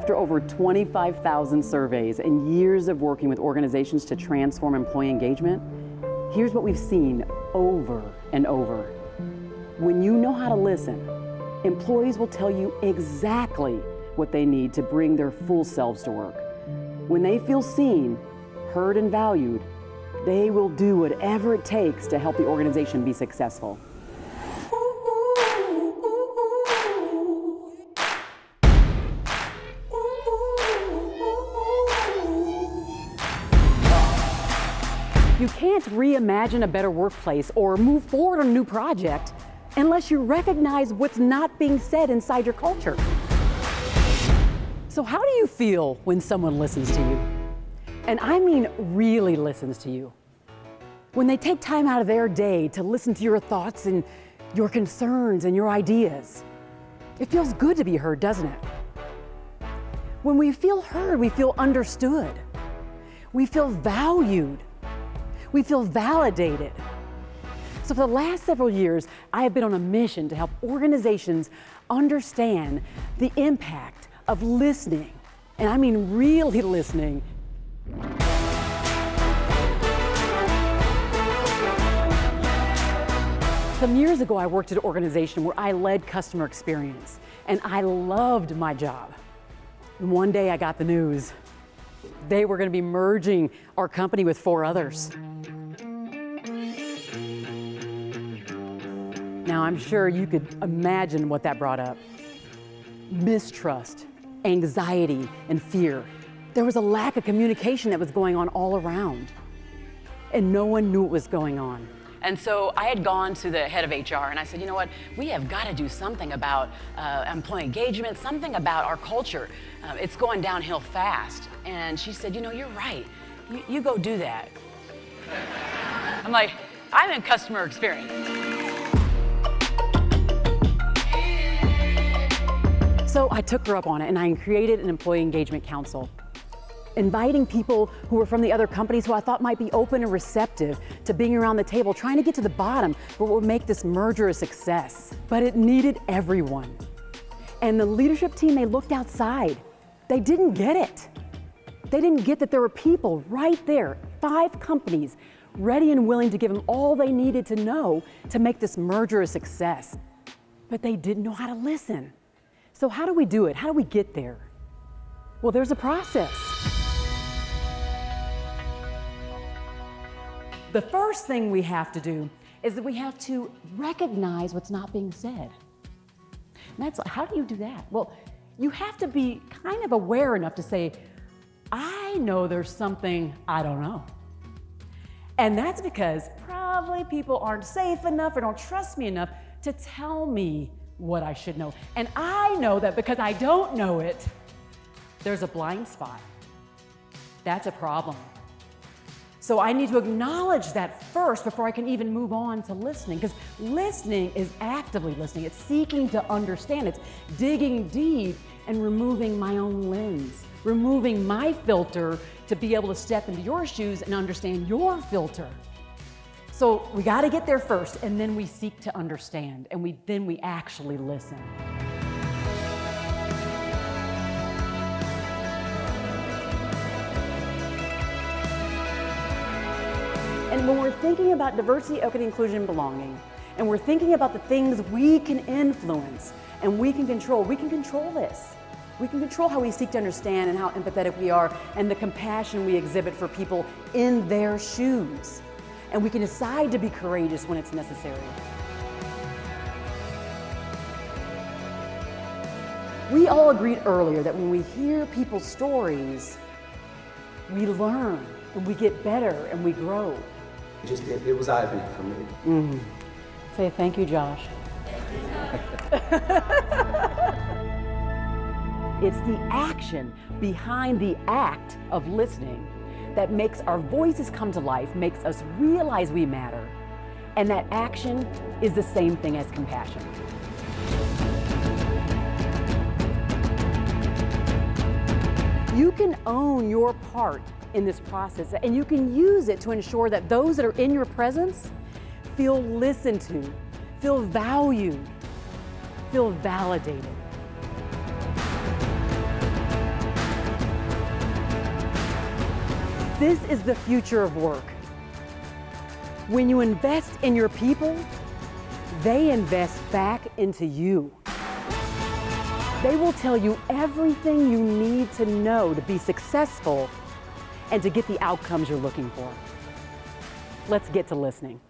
After over 25,000 surveys and years of working with organizations to transform employee engagement, here's what we've seen over and over. When you know how to listen, employees will tell you exactly what they need to bring their full selves to work. When they feel seen, heard, and valued, they will do whatever it takes to help the organization be successful. You can't reimagine a better workplace or move forward on a new project unless you recognize what's not being said inside your culture. So how do you feel when someone listens to you? And I mean really listens to you. When they take time out of their day to listen to your thoughts and your concerns and your ideas. It feels good to be heard, doesn't it? When we feel heard, we feel understood. We feel valued. We feel validated. So for the last several years, I have been on a mission to help organizations understand the impact of listening, and I mean really listening. Some years ago, I worked at an organization where I led customer experience, and I loved my job. And one day I got the news. They were going to be merging our company with 4 others. Now, I'm sure you could imagine what that brought up. Mistrust, anxiety, and fear. There was a lack of communication that was going on all around, and no one knew what was going on. And so I had gone to the head of HR and I said, you know what, we have got to do something about employee engagement, something about our culture. It's going downhill fast. And she said, you know, you're right. You go do that. I'm like, I'm in customer experience. So I took her up on it and I created an employee engagement council, inviting people who were from the other companies who I thought might be open and receptive to being around the table, trying to get to the bottom of what would make this merger a success. But it needed everyone. And the leadership team, they looked outside. They didn't get it. They didn't get that there were people right there, 5 companies, ready and willing to give them all they needed to know to make this merger a success. But they didn't know how to listen. So how do we do it? How do we get there? Well, there's a process. The first thing we have to do is that we have to recognize what's not being said. And that's, how do you do that? Well, you have to be kind of aware enough to say, I know there's something I don't know. And that's because probably people aren't safe enough or don't trust me enough to tell me what I should know. And I know that because I don't know it, there's a blind spot. That's a problem. So I need to acknowledge that first before I can even move on to listening, because listening is actively listening. It's seeking to understand. It's digging deep and removing my own lens, removing my filter to be able to step into your shoes and understand your filter. So we got to get there first, and then we seek to understand, and then we actually listen. And when we're thinking about diversity, equity, inclusion, and belonging, and we're thinking about the things we can influence and we can control this. We can control how we seek to understand and how empathetic we are and the compassion we exhibit for people in their shoes. And we can decide to be courageous when it's necessary. We all agreed earlier that when we hear people's stories, we learn and we get better and we grow. It was eye-opening for me. Mm-hmm. Say thank you, Josh. It's the action behind the act of listening that makes our voices come to life, makes us realize we matter. And that action is the same thing as compassion. You can own your part in this process, and you can use it to ensure that those that are in your presence feel listened to, feel valued, feel validated. This is the future of work. When you invest in your people, they invest back into you. They will tell you everything you need to know to be successful and to get the outcomes you're looking for. Let's get to listening.